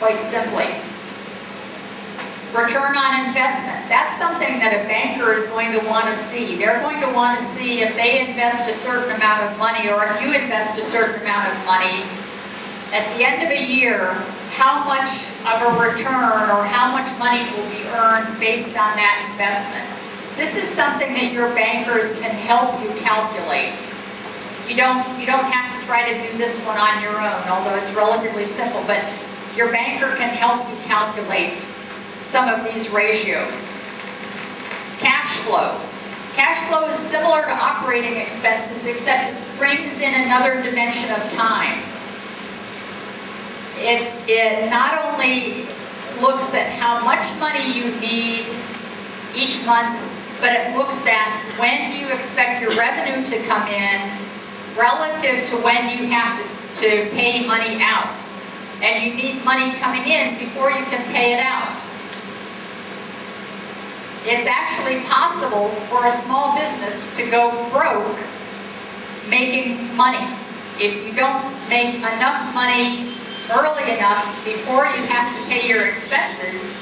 quite simply. Return on investment. That's something that a banker is going to want to see. They're going to want to see if they invest a certain amount of money, or if you invest a certain amount of money, at the end of a year, how much of a return or how much money will be earned based on that investment. This is something that your bankers can help you calculate. You don't have to try to do this one on your own, although it's relatively simple, but your banker can help you calculate some of these ratios. Cash flow. Cash flow is similar to operating expenses, except it brings in another dimension of time. It not only looks at how much money you need each month, but it looks at when you expect your revenue to come in relative to when you have to pay money out. And you need money coming in before you can pay it out. It's actually possible for a small business to go broke making money. If you don't make enough money early enough before you have to pay your expenses,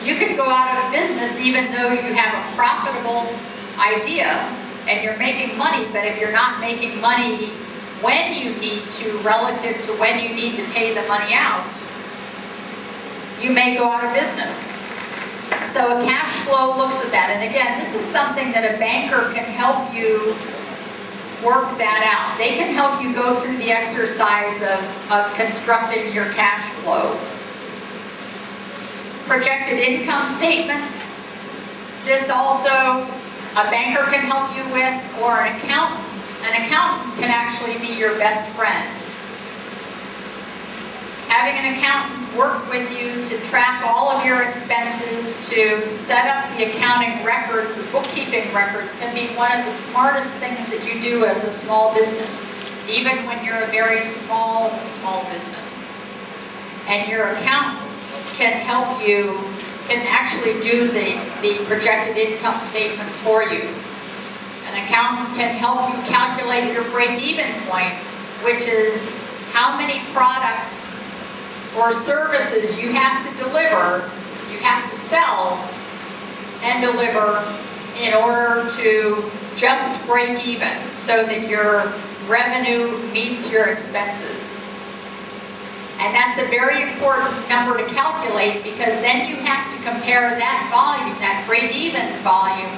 you can go out of business even though you have a profitable idea and you're making money, but if you're not making money when you need to relative to when you need to pay the money out, you may go out of business. So a cash flow looks at that. And again, this is something that a banker can help you work that out. They can help you go through the exercise of constructing your cash flow. Projected income statements. This also a banker can help you with, or an accountant. An accountant can actually be your best friend. Having an accountant work with you to track all of your expenses, to set up the accounting records, the bookkeeping records, can be one of the smartest things that you do as a small business, even when you're a very small business. And your accountant can help you, can actually do the projected income statements for you. An accountant can help you calculate your break-even point, which is how many products or services you have to deliver, you have to sell and deliver in order to just break even so that your revenue meets your expenses. And that's a very important number to calculate, because then you have to compare that volume, that break-even volume,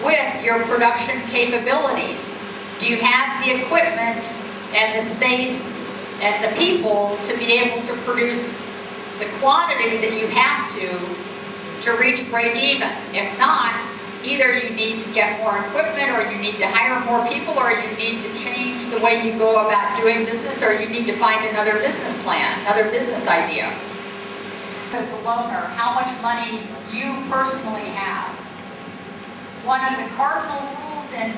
with your production capabilities. Do you have the equipment and the space and the people to be able to produce the quantity that you have to reach break-even? If not, either you need to get more equipment, or you need to hire more people, or you need to change the way you go about doing business, or you need to find another business plan, another business idea. As the loaner, how much money you personally have. One of the cardinal rules in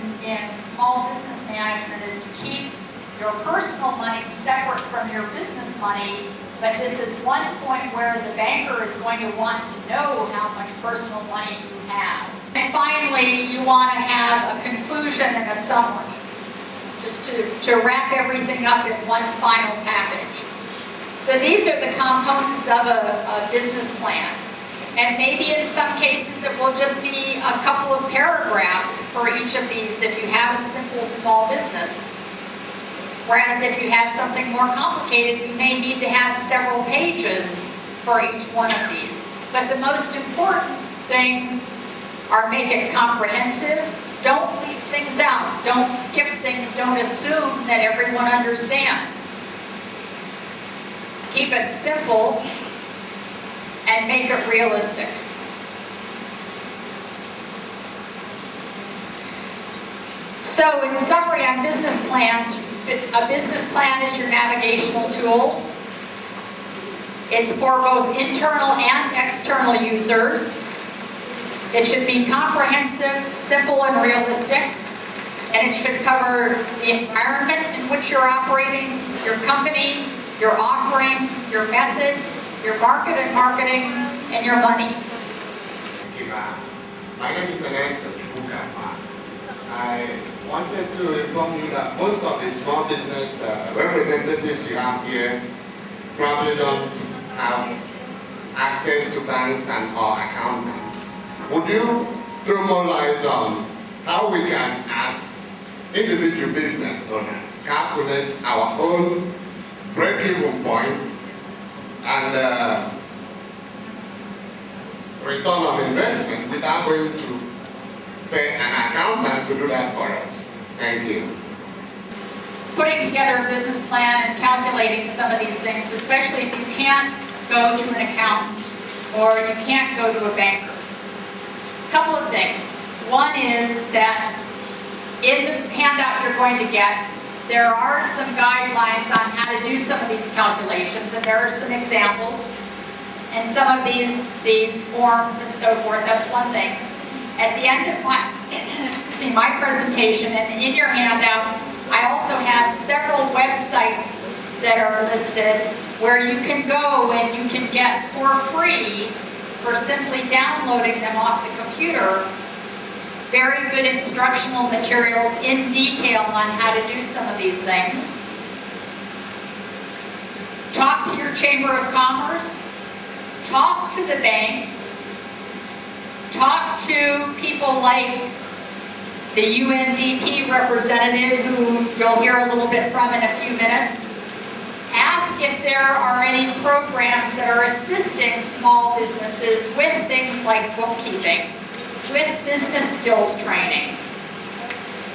small business management is to keep your personal money separate from your business money, but this is one point where the banker is going to want to know how much personal money you have. And finally, you want to have a conclusion and a summary, just to wrap everything up in one final package. So these are the components of a business plan. And maybe in some cases it will just be a couple of paragraphs for each of these if you have a simple small business. Whereas if you have something more complicated, you may need to have several pages for each one of these. But the most important things are make it comprehensive. Don't leave things out. Don't skip things. Don't assume that everyone understands. Keep it simple and make it realistic. So in summary on business plans, a business plan is your navigational tool. It's for both internal and external users. It should be comprehensive, simple, and realistic. And it should cover the environment in which you're operating, your company, your offering, your method, your market and marketing, and your money. Thank you, ma'am. My name is Eric Bootcamp. I wanted to inform you that most of the small business representatives you have here probably don't have access to banks and or accountants. Would you throw more light on how we can, as individual business owners, calculate our own break-even point and return on investment without going to pay an accountant to do that for us? Thank you. Putting together a business plan and calculating some of these things, especially if you can't go to an accountant or you can't go to a banker. A couple of things. One is that in the handout you're going to get, there are some guidelines on how to do some of these calculations, and there are some examples and some of these forms and so forth. That's one thing. At the end of my presentation and in your handout, I also have several websites that are listed where you can go and you can get for free, for simply downloading them off the computer, very good instructional materials in detail on how to do some of these things. Talk to your Chamber of Commerce, talk to the banks, talk to people like the UNDP representative, who you'll hear a little bit from in a few minutes. Ask if there are any programs that are assisting small businesses with things like bookkeeping, with business skills training.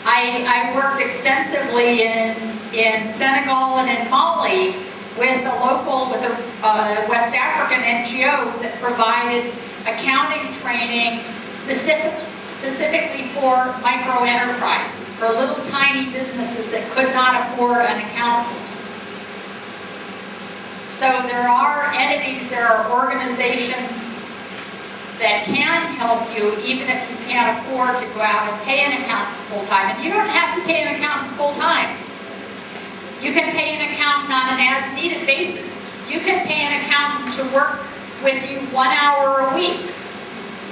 I worked extensively in Senegal and in Mali with a West African NGO that provided accounting training specifically for micro enterprises, for little tiny businesses that could not afford an accountant. So there are entities, there are organizations that can help you even if you can't afford to go out and pay an accountant full-time. And you don't have to pay an accountant full-time. You can pay an accountant on an as-needed basis. You can pay an accountant to work with you 1 hour a week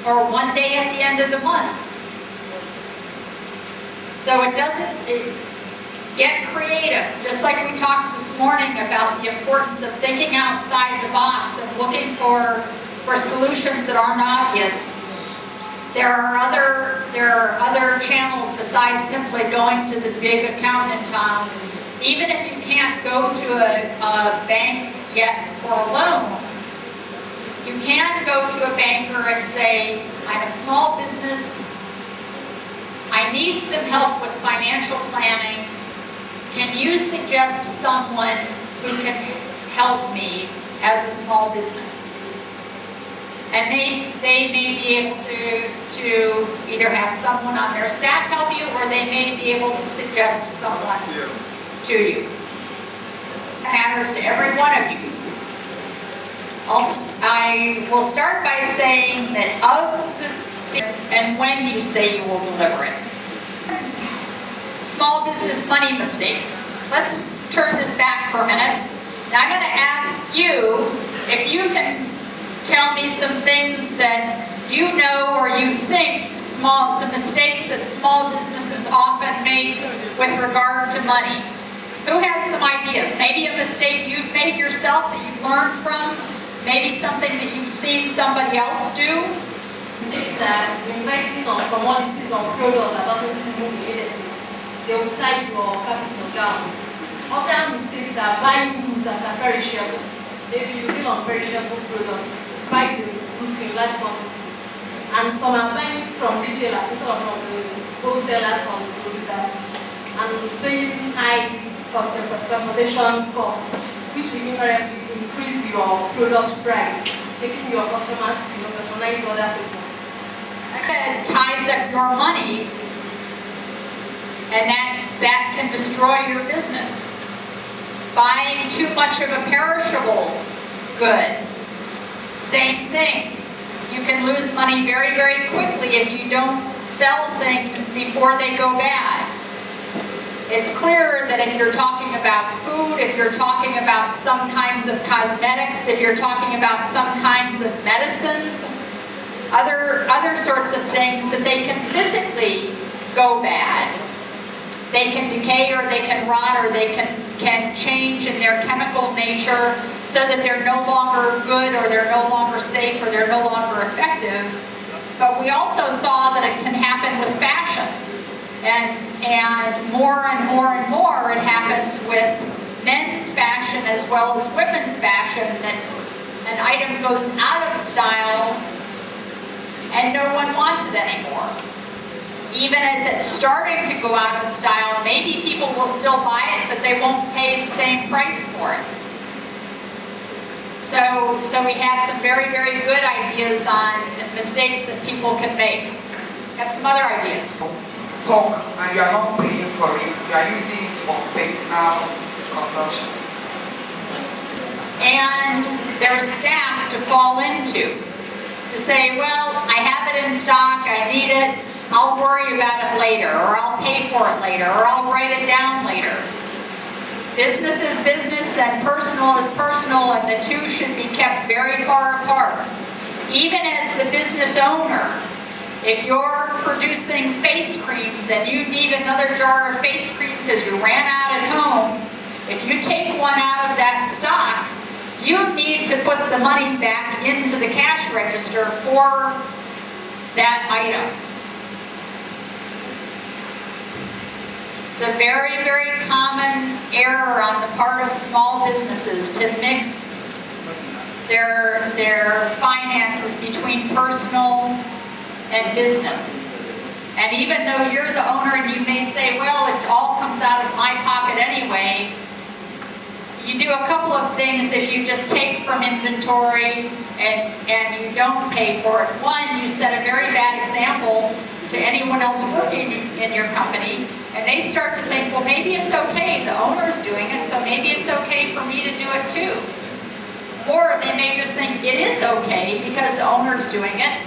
or 1 day at the end of the month. So get creative. Just like we talked this morning about the importance of thinking outside the box and looking for solutions that aren't obvious. There are other channels besides simply going to the big accountant in town. Even if you can't go to a bank yet for a loan, you can go to a banker and say, I'm a small business, I need some help with financial planning. Can you suggest someone who can help me as a small business? And they may be able to either have someone on their staff help you, or they may be able to suggest someone to you. That matters to every one of you. I will start by saying that and when you say you will deliver it. Small business money mistakes. Let's turn this back for a minute. Now I'm going to ask you if you can tell me some things that you know or you think some mistakes that small businesses often make with regard to money. Who has some ideas? Maybe a mistake you've made yourself that you've learned from? Maybe something that you've seen somebody else do? Mistakes that investing on commodities or products that doesn't move immediately. They will tie your capital down. Other mistakes are buying goods that are perishable. Maybe you deal on perishable products, buy the goods in large quantity. And some are buying from retailers instead of from the wholesalers or the producers. And paying high transportation costs, which will invariably increase your product price, making your customers to patronize other people. That ties up your money, and that can destroy your business. Buying too much of a perishable good, same thing. You can lose money very, very quickly if you don't sell things before they go bad. It's clear that if you're talking about food, if you're talking about some kinds of cosmetics, if you're talking about some kinds of medicines, other sorts of things, that they can physically go bad. They can decay, or they can rot, or they can change in their chemical nature so that they're no longer good or they're no longer safe they're no longer effective. But we also saw that it can happen with fashion. And more and more and more it happens with men's fashion as well as women's fashion, that an item goes out of style and no one wants it anymore. Even as it's starting to go out of style, maybe people will still buy it, but they won't pay the same price for it. So we had some very, very good ideas on mistakes that people can make. Have some other ideas. Stock and you are not paying for it, you are using it for personal consumption. And their staff to fall into. To say, well, I have it in stock, I need it, I'll worry about it later, or I'll pay for it later, or I'll write it down later. Business is business and personal is personal, and the two should be kept very far apart. Even as the business owner, if you're producing face creams and you need another jar of face cream because you ran out at home, if you take one out of that stock, you need to put the money back into the cash register for that item. It's a very, very common error on the part of small businesses to mix their finances between personal and business. And even though you're the owner and you may say, well, it all comes out of my pocket anyway, you do a couple of things if you just take from inventory and you don't pay for it. One, you set a very bad example to anyone else working in your company, and they start to think, well, maybe it's okay, the owner's doing it, so maybe it's okay for me to do it too. Or they may just think it is okay because the owner's doing it,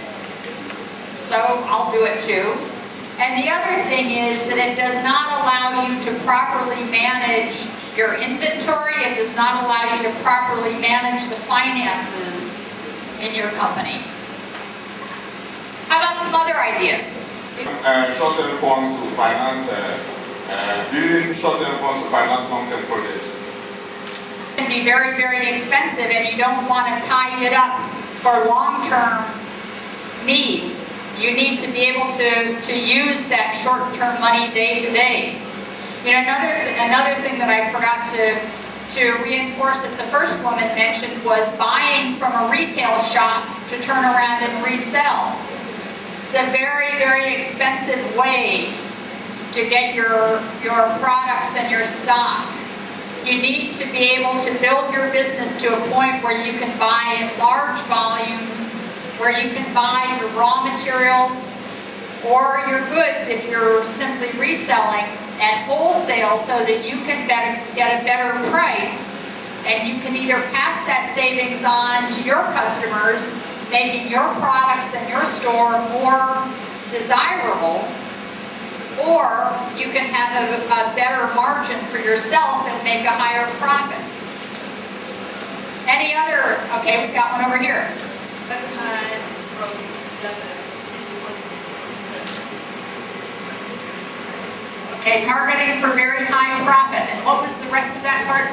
so I'll do it too. And the other thing is that it does not allow you to properly manage your inventory. It does not allow you to properly manage the finances in your company. How about some other ideas? Short-term funds to finance, using short-term funds to finance long-term projects. It can be very, very expensive, and you don't want to tie it up for long-term needs. You need to be able to use that short-term money day to day. You know, another thing that I forgot to reinforce that the first woman mentioned was buying from a retail shop to turn around and resell. It's a very, very expensive way to get your products and your stock. You need to be able to build your business to a point where you can buy in large volumes, where you can buy your raw materials or your goods if you're simply reselling at wholesale, so that you can get a better price, and you can either pass that savings on to your customers, making your products and your store more desirable, or you can have a better margin for yourself and make a higher profit. Any other? Okay, we've got one over here. Okay, targeting for very high profit. And what was the rest of that part?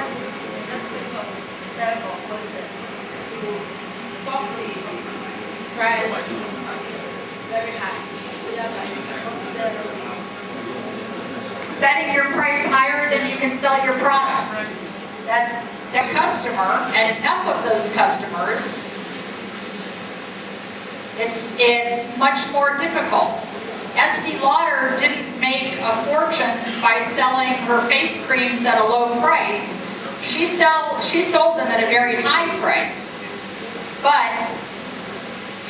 Setting your price higher than you can sell your products. That's the customer, and enough of those customers. It's much more difficult. Estee Lauder didn't make a fortune by selling her face creams at a low price. She sold them at a very high price, but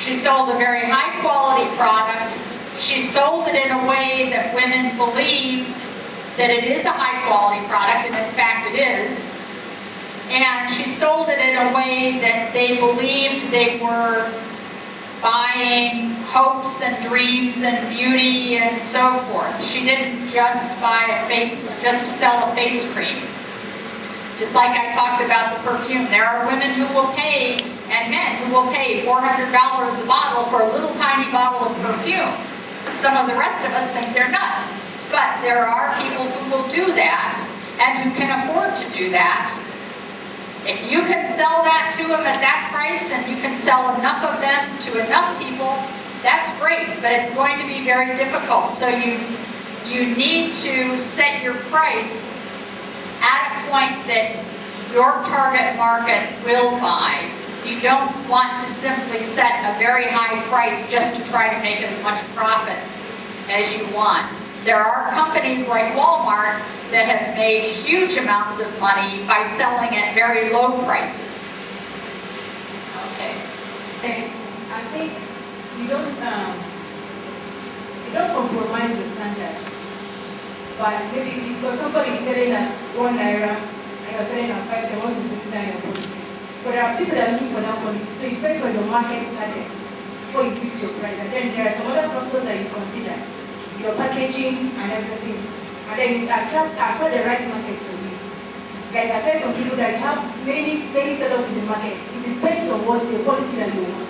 she sold a very high quality product. She sold it in a way that women believe that it is a high quality product, and in fact it is. And she sold it in a way that they believed they were buying hopes and dreams and beauty and so forth. She didn't just just sell a face cream. Just like I talked about the perfume, there are women who will pay, and men who will pay $400 a bottle for a little tiny bottle of perfume. Some of the rest of us think they're nuts, but there are people who will do that and who can afford to do that If you can sell that to them at that price and you can sell enough of them to enough people, that's great, but it's going to be very difficult. So you need to set your price at a point that your target market will buy. You don't want to simply set a very high price just to try to make as much profit as you want. There are companies like Walmart that have made huge amounts of money by selling at very low prices. Okay. I think you don't compromise your standard. But maybe because somebody is selling at 1 naira and you're selling at 5, they want to put down your quality. But there are people that are looking for that quality, so it depends on your market target before you fix your price. And then there are some other factors that you consider, your packaging and everything. And then it's attract the right market for you. Like I said, some people that have many sellers in the market. It depends on what the quality that you want.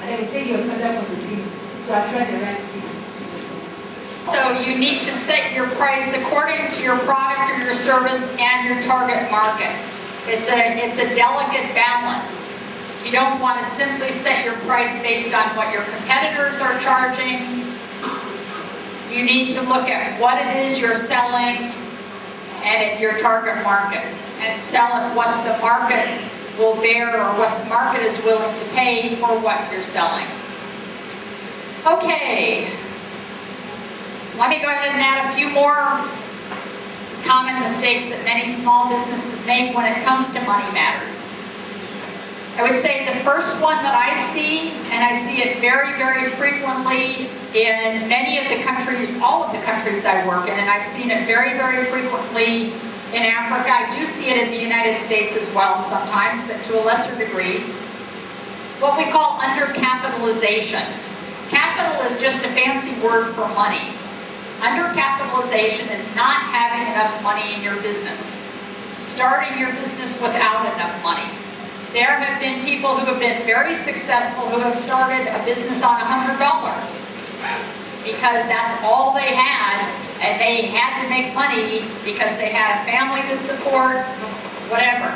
And then you take your standard from the beginning to attract the right people to the store. So you need to set your price according to your product or your service and your target market. It's a delicate balance. You don't want to simply set your price based on what your competitors are charging. You need to look at what it is you're selling and at your target market and sell at what the market will bear or what the market is willing to pay for what you're selling. Okay, let me go ahead and add a few more common mistakes that many small businesses make when it comes to money matters. I would say the first one that I see, and I see it very, very frequently in many of the countries, all of the countries I work in, and I've seen it very, very frequently in Africa. I do see it in the United States as well sometimes, but to a lesser degree. What we call undercapitalization. Capital is just a fancy word for money. Undercapitalization is not having enough money in your business. Starting your business without enough money. There have been people who have been very successful who have started a business on $100 because that's all they had, and they had to make money because they had a family to support, whatever.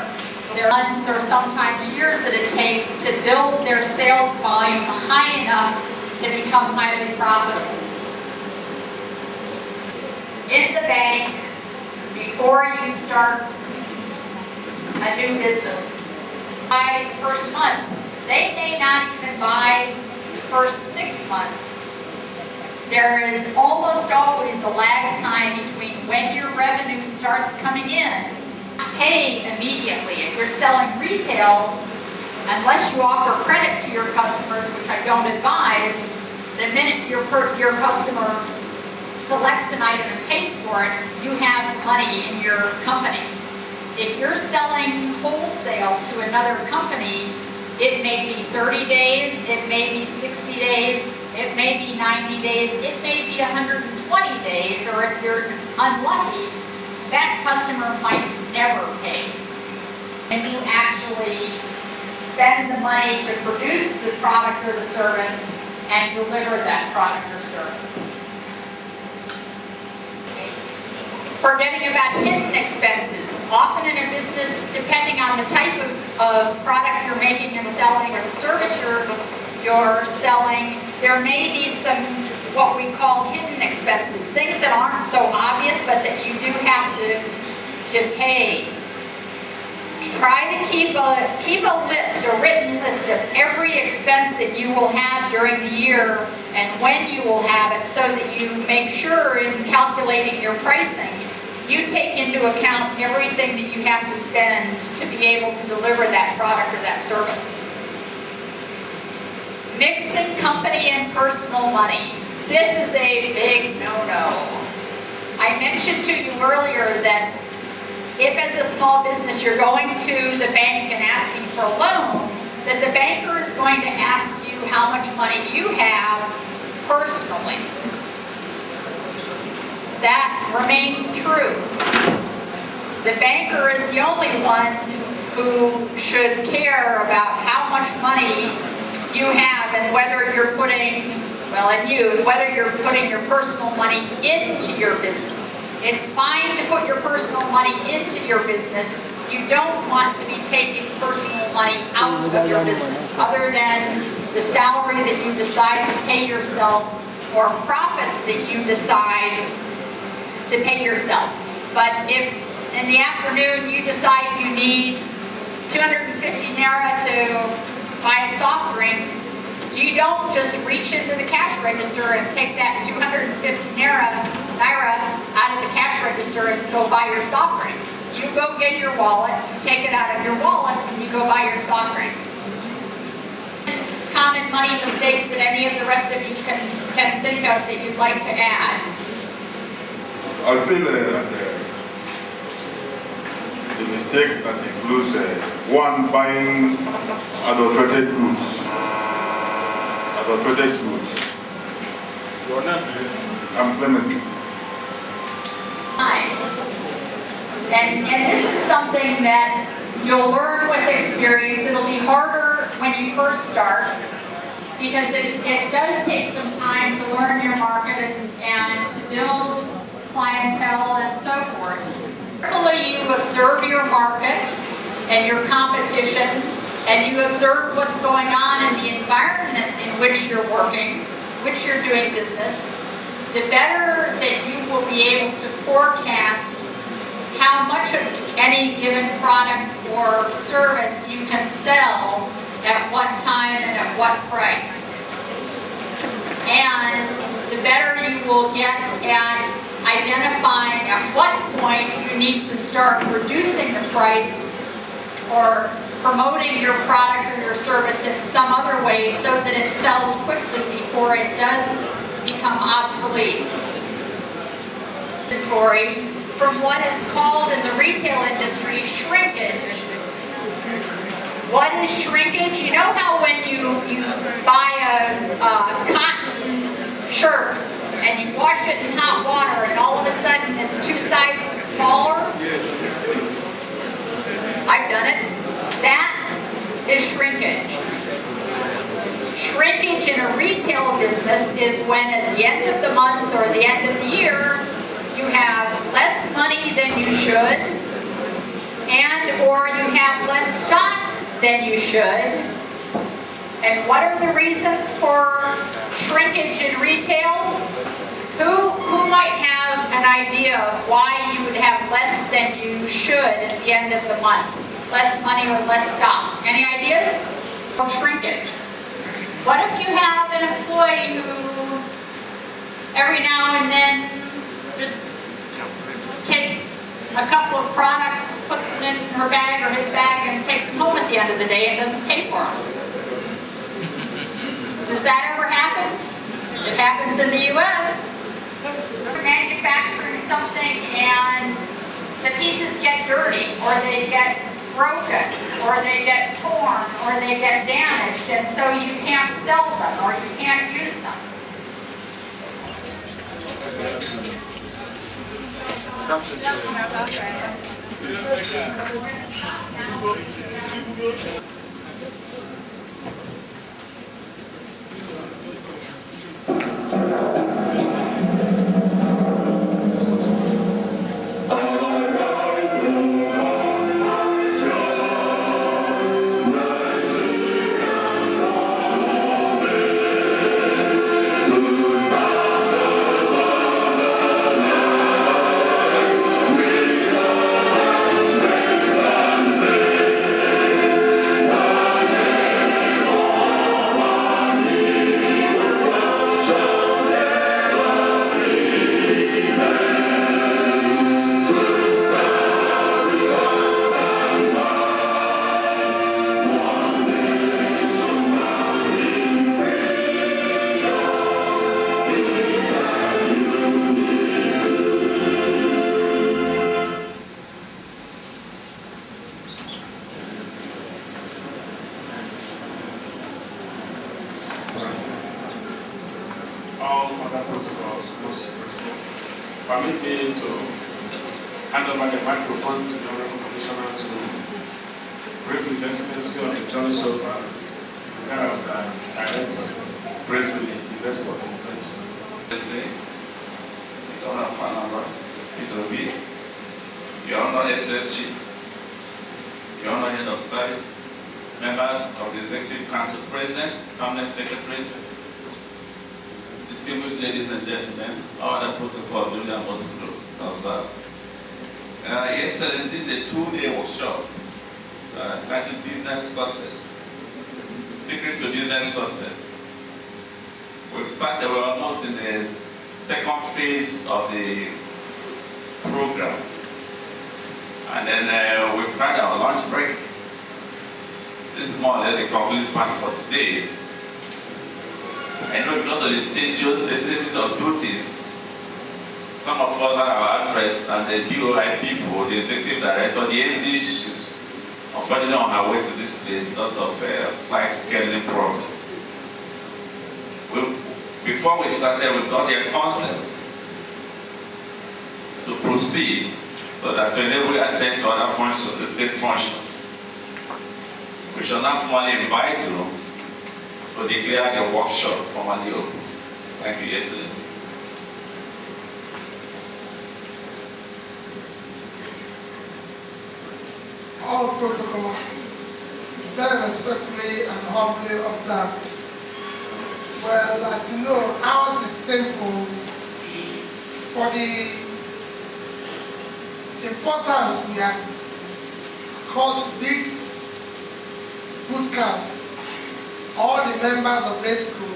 There are months or sometimes years that it takes to build their sales volume high enough to become highly profitable. In the bank, before you start a new business, by the first month, they may not even buy the first 6 months. There is almost always the lag time between when your revenue starts coming in. Pay immediately. If you're selling retail, unless you offer credit to your customers, which I don't advise, the minute your customer selects an item and pays for it, you have money in your company. If you're selling wholesale to another company, it may be 30 days, it may be 60 days, it may be 90 days, it may be 120 days, or if you're unlucky, that customer might never pay. And you actually spend the money to produce the product or the service and deliver that product or service. Forgetting about hidden expenses. Often in a business, depending on the type of product you're making and selling or the service you're selling, there may be some what we call hidden expenses, things that aren't so obvious but that you do have to pay. Try to keep a list, a written list of every expense that you will have during the year and when you will have it, so that you make sure in calculating your pricing, you take into account everything that you have to spend to be able to deliver that product or that service. Mixing company and personal money. This is a big no-no. I mentioned to you earlier that if as a small business you're going to the bank and asking for a loan, that the banker is going to ask you how much money you have personally. That remains true. The banker is the only one who should care about how much money you have and whether you're putting, whether you're putting your personal money into your business. It's fine to put your personal money into your business you don't want to be taking personal money out of your business, other than the salary that you decide to pay yourself or profits that you decide to pay yourself. But if in the afternoon you decide you need 250 naira to buy a soft drink, you don't just reach into the cash register and take that 250 naira out of the cash register and go buy your soft drink. You go get your wallet, you take it out of your wallet, and you go buy your soft drink. Common money mistakes that any of the rest of you can think of that you'd like to add? I feel the mistake that includes one, buying adulterated goods. Adulterated goods. I'm Clement. And this is something that you'll learn with experience. It'll be harder when you first start, because it does take some time to learn your market and to build clientele and so forth. Carefully, you observe your market and your competition, and you observe what's going on in the environment in which you're working, which you're doing business. The better that you will be able to forecast how much of any given product or service you can sell at what time and at what price. And the better you will get at identifying at what point you need to start reducing the price or promoting your product or your service in some other way so that it sells quickly before it does become obsolete. Inventory from what is called in the retail industry shrinkage. What is shrinkage? You know how when you buy a cotton shirt and you wash it in hot water and all of a sudden it's 2 sizes smaller? I've done it. That is shrinkage. Shrinkage in a retail business is when at the end of the month or the end of the year you have less money than you should, and or you have less stock than you should. And what are the reasons for shrinkage in retail? Who might have an idea of why you would have less than you should at the end of the month? Less money or less stock? Any ideas? Of shrinkage. What if you have an employee who every now and then just takes a couple of products, puts them in her bag or his bag, and takes them home at the end of the day and doesn't pay for them? Does that ever happen? It happens in the U.S. We're manufacturing something and the pieces get dirty, or they get broken, or they get torn, or they get damaged, and so you can't sell them or you can't use them. All other protocols must permit me to hand over the microphone to the Honorable Commissioner to brief his excellency on the journey so far, direct brief with the investor. The Governor of Anambra, P2B, Your Honor SSG, Your Honor, Head of Service, members of the Executive Council present, Permanent Secretary, distinguished ladies and gentlemen, all other protocols duly and must observe. Yesterday, this is a two-day workshop titled Business Success, Secrets to Business Success. We've started, we're almost in the second phase of the program. And then we've had our lunch break. This is more or less the concluding part for today. I know because of the stages of duties, some of us that are addressed and the DOI people, the executive director, the MD, she's unfortunately on her way to this place because of flight scheduling problems. Before we started, we got a consent to proceed so that to enable you to attend to other functions, the state functions. We shall now formally invite you to declare the workshop formally open. Thank you, Excellency. All protocols very respectfully and humbly observed. Well, as you know, ours is simple. For the importance we have called to this boot camp, all the members of this school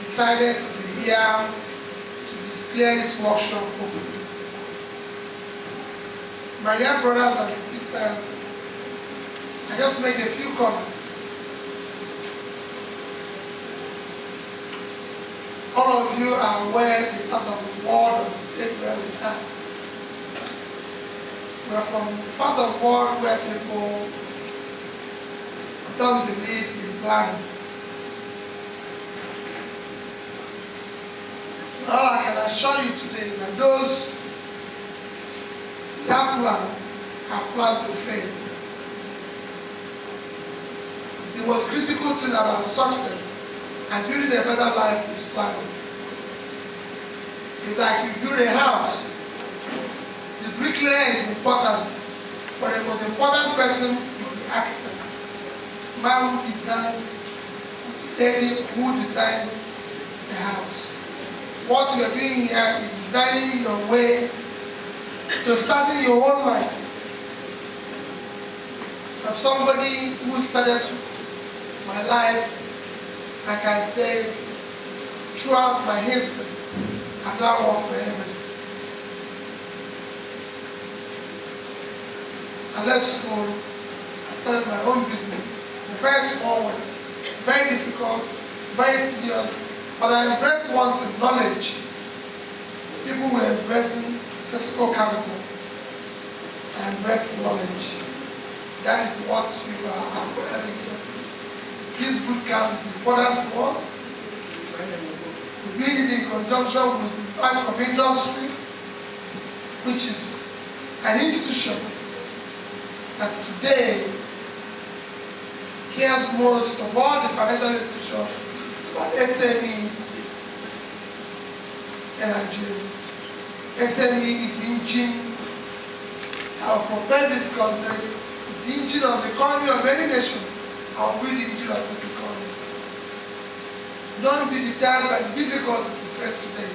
decided to be here to declare this workshop open. My dear brothers and sisters, I just make a few comments. All of you are aware the part of the world of the state where we are. We are from the part of the world where people don't believe in planning. But all I can assure you today that those who have planned to fail. The most critical thing about success and building a better life is planning. It's like you build a house. The bricklayer is important, but the most important person is the architect. Man who designs, lady who designs the house. What you are doing here is designing your way to starting your own life. As somebody who started my life, like I say, throughout my history, I've not worked for anybody. I left school, I started my own business, a very small one, very difficult, very tedious, but I embraced one thing, knowledge. People were embracing physical capital. I embraced knowledge. That is what you are acquiring here. This bootcamp is important to us. We did it in conjunction with the Bank of Industry, which is an institution that today cares most of all the financial institutions about SMEs in Nigeria. SME is the engine that will propel this country, is the engine of the economy of any nation, and will be the engine of this economy. Don't be deterred by the difficulties we face today.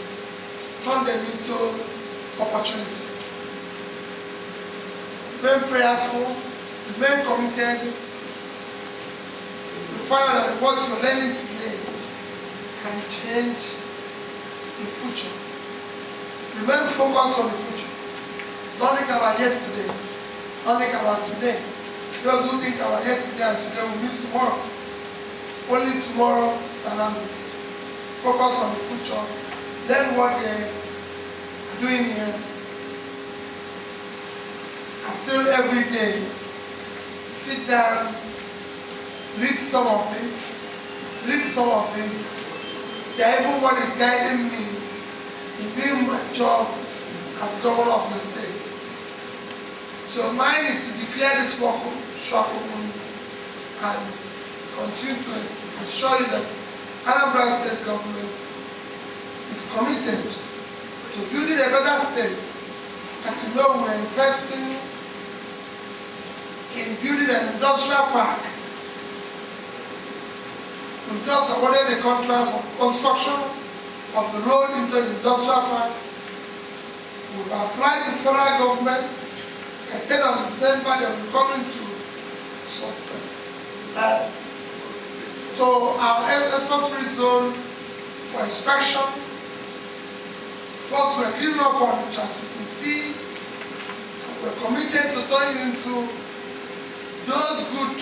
Turn them into opportunity. Remain prayerful, remain committed. You find out that what you're learning today can change the future. Remain focused on the future. Don't think about yesterday. Don't think about today. Those who think about yesterday and today will miss tomorrow. Only tomorrow is Anambra. Focus on the future. Learn what they are doing here. And still every day, sit down, read some of this, read some of this. They even what is guiding me in doing my job as governor of the state. So mine is to declare this workshop open and continue to assure you that Anambra state government is committed to building a better state. As you know, we're investing in building an industrial park. We've just awarded a contract for construction of the road into the industrial park. We've applied to federal government. At the end of December, they will come into our export-free zone for inspection. Of course, we're cleaning up on it, as you can see. We're committed to turning into those good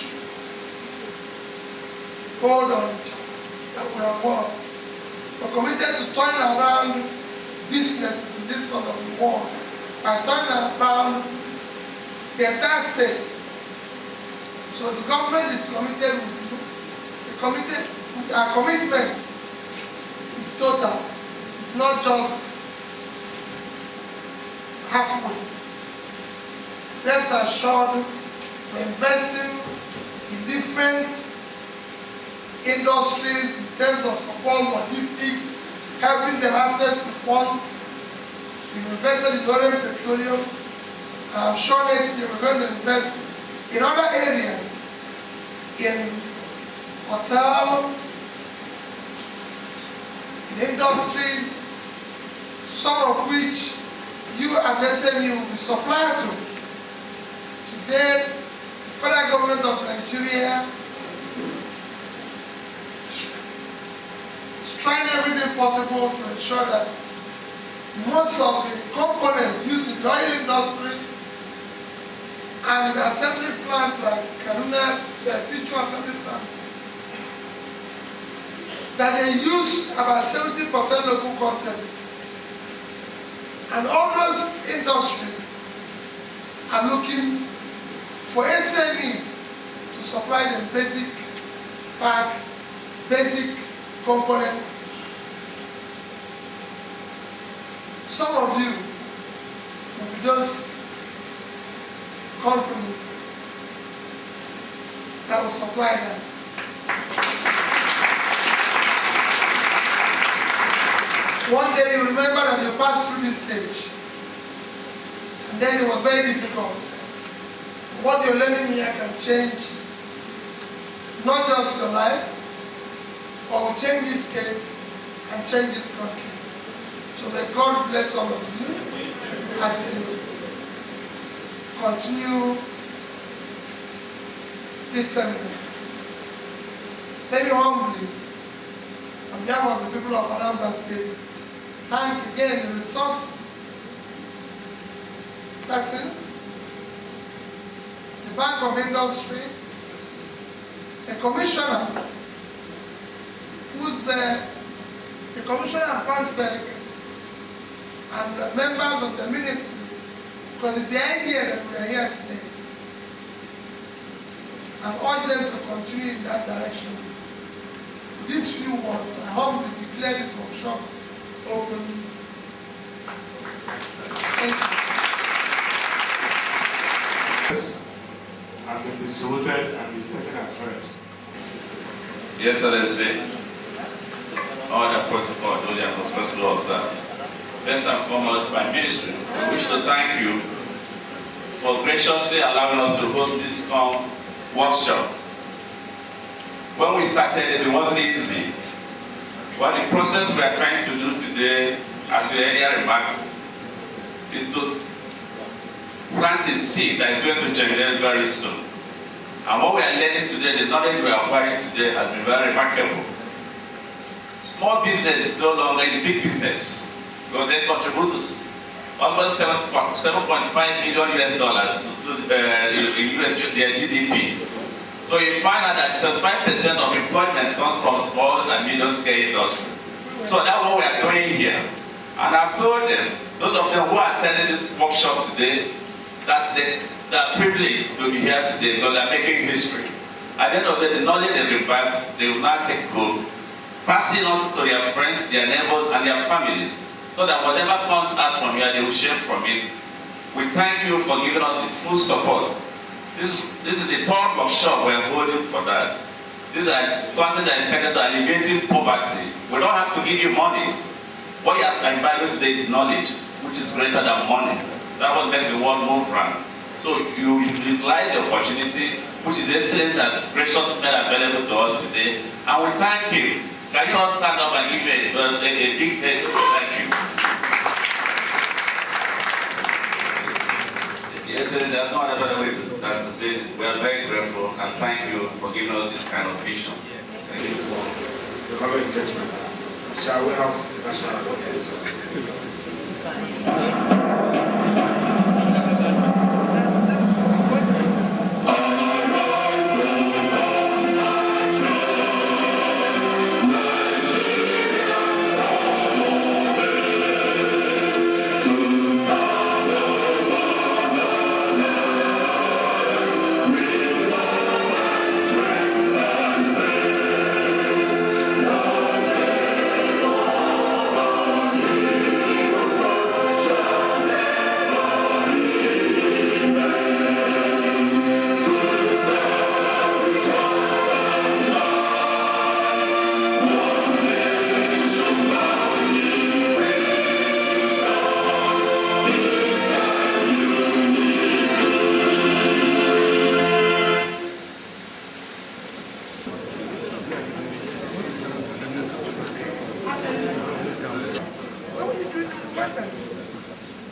hold on that we have won. We're committed to turn around businesses in this part of the world by turning around the entire state. So the government is committed with our commitment is total. It's not just halfway. Rest assured, we're investing in different industries in terms of support, logistics, helping them access to funds. We've invested in Orient Petroleum, and I'm sure next year we're going to invest in other areas, in hotel, in industries, some of which you as SMU will be supplied to. Today, the federal government of Nigeria is trying everything possible to ensure that most of the components used in the oil industry and in assembly plants like Kaduna, the Pichu assembly plant, that they use about 70% local content. And all those industries are looking for SMEs to supply them basic parts, basic components. Some of you will be those companies that will supply that. One day you remember that you passed through this stage, and then it was very difficult. What you're learning here can change not just your life, but will change this state and change this country. So may God bless all of you as you continue this seminar. Let me humbly, on behalf of the people of Anambra State, thank again the resource persons, the Bank of Industry, the commissioner, who's the commissioner of PANSEC, and the members of the ministry, because it's the idea that we are here today, and urge them to continue in that direction. With these few words, I humbly declare this workshop open. Thank you. Has been distributed and is taken as read. Yes, Excellency. All the protocol duly and respectfully observed. First and foremost, my ministry, I wish to thank you for graciously allowing us to host this workshop. When we started it wasn't easy. But the process we are trying to do today, as you earlier remarked, is to plant a seed that is going to generate very soon. And what we are learning today, the knowledge we are acquiring today has been very remarkable. Small business is no longer a big business, because they contribute to almost $7.5 million to their GDP. So you find out that 75% of employment comes from small and medium-scale industry. So that's what we are doing here. And I've told them, those of them who attended this workshop today, that they are privileged to be here today because they are making history. At the end of the day, the knowledge they've imbibed, they will now take hold, pass it on to their friends, their neighbors, and their families, so that whatever comes out from here, they will share from it. We thank you for giving us the full support. This is the third workshop we are holding for that. This is something that is targeted to alleviating poverty. We don't have to give you money. What you are imbibing today is knowledge, which is greater than money. That what makes the world move around. So you utilize the opportunity, which is excellent and precious made available to us today, and we thank you. Can you all stand up and give you a big thank you? Yes, there's no other way than to say we are very grateful and thank you for giving us this kind of vision. Thank you for the lovely engagement. Shall we have the national anthem?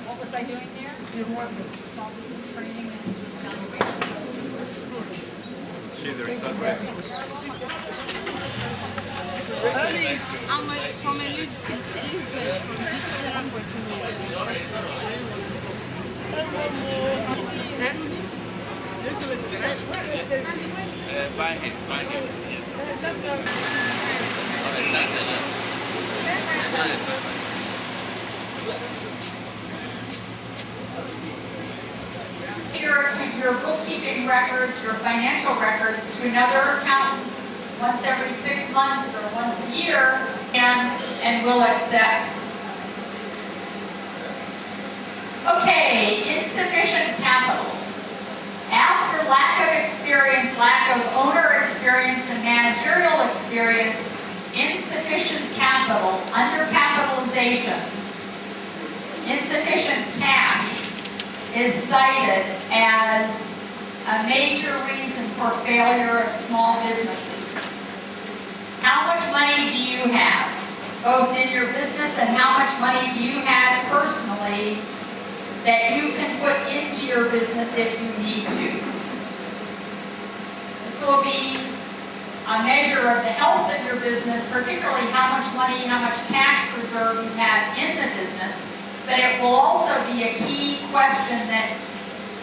What was I doing there? Small business training and evaluations. I'm from Elizabeth from General By him, yes. Your bookkeeping records, your financial records to another accountant once every 6 months or once a year, and will accept. Okay, insufficient capital. After lack of experience, lack of owner experience and managerial experience, insufficient capital, undercapitalization, insufficient cash is cited as a major reason for failure of small businesses. How much money do you have, both in your business and how much money do you have personally that you can put into your business if you need to? This will be a measure of the health of your business, particularly how much money, how much cash reserve you have in the business. But it will also be a key question that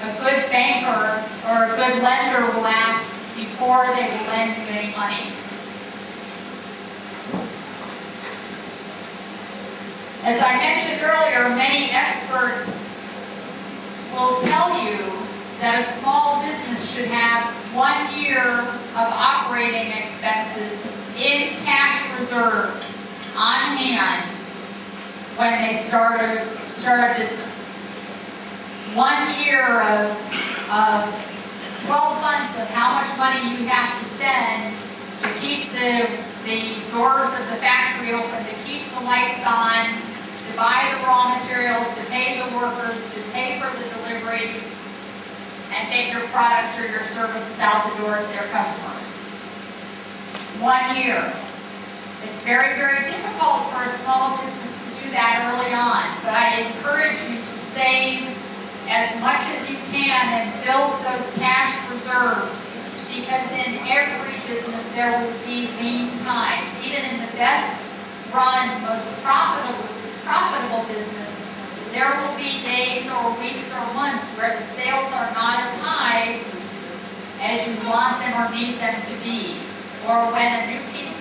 a good banker or a good lender will ask before they will lend you any money. As I mentioned earlier, many experts will tell you that a small business should have 1 year of operating expenses in cash reserves on hand when they start a business. 1 year of 12 months of how much money you have to spend to keep the doors of the factory open, to keep the lights on, to buy the raw materials, to pay the workers, to pay for the delivery, and take your products or your services out the door to their customers. 1 year. It's very, very difficult for a small business to do that early on, but I encourage you to save as much as you can and build those cash reserves, because in every business there will be lean times. Even in the best run, most profitable business, there will be days or weeks or months where the sales are not as high as you want them or need them to be, or when a new piece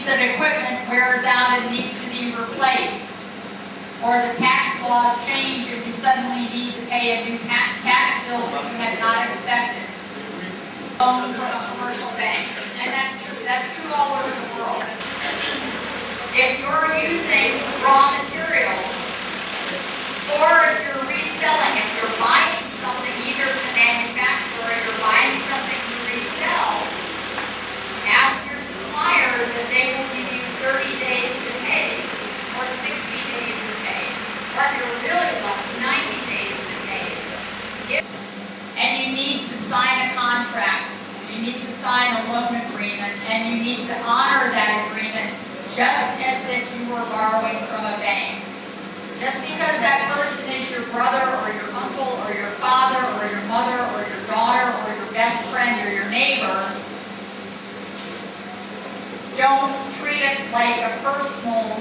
of equipment wears out and needs to be replaced, or the tax laws change and you suddenly need to pay a new tax bill that you had not expected. Loan from a commercial bank, and that's true all over the world. If you're using raw materials, or if you're reselling, if you're buying something either to manufacture or you're buying something to resell, ask your suppliers that they will give you 30 days to pay, or 60 days to pay, or if you're really lucky, 90 days to pay. honor that agreement just as if you were borrowing from a bank. Just because that person is your brother or your uncle or your father or your mother or your daughter or your best friend or your neighbor, don't treat it like a personal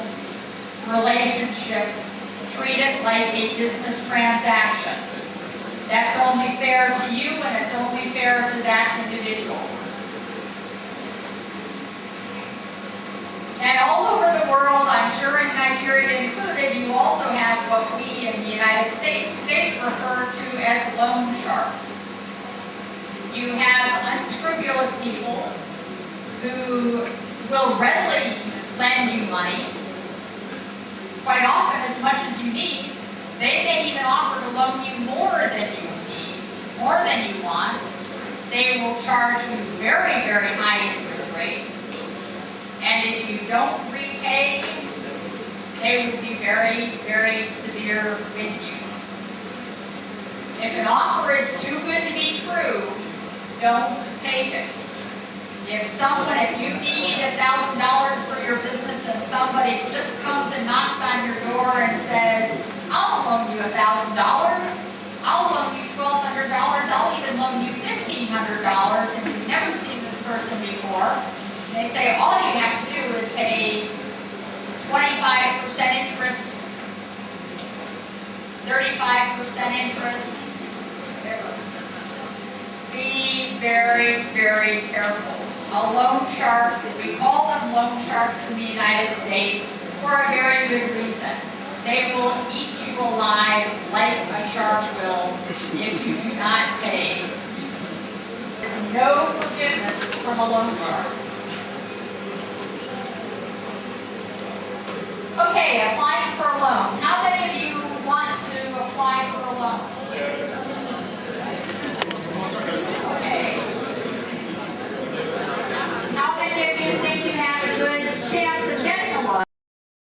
relationship. Treat it like a business transaction. That's only fair to you and it's only fair to that individual. And all over the world, I'm sure in Nigeria included, you also have what we in the United States refer to as loan sharks. You have unscrupulous people who will readily lend you money, quite often as much as you need. They may even offer to loan you more than you need, more than you want. They will charge you very, very high interest rates. And if you don't repay, they will be very, very severe with you. If an offer is too good to be true, don't take it. If you need $1,000 for your business and somebody just comes and knocks on your door and says, I'll loan you $1,000, I'll loan you $1,200, I'll even loan you $1,500, and you've never seen this person before, they say all you have to do is pay 25% interest, 35% interest. Be very, very careful. A loan shark, we call them loan sharks in the United States for a very good reason. They will eat you alive like a shark will if you do not pay. No forgiveness from a loan shark. Okay,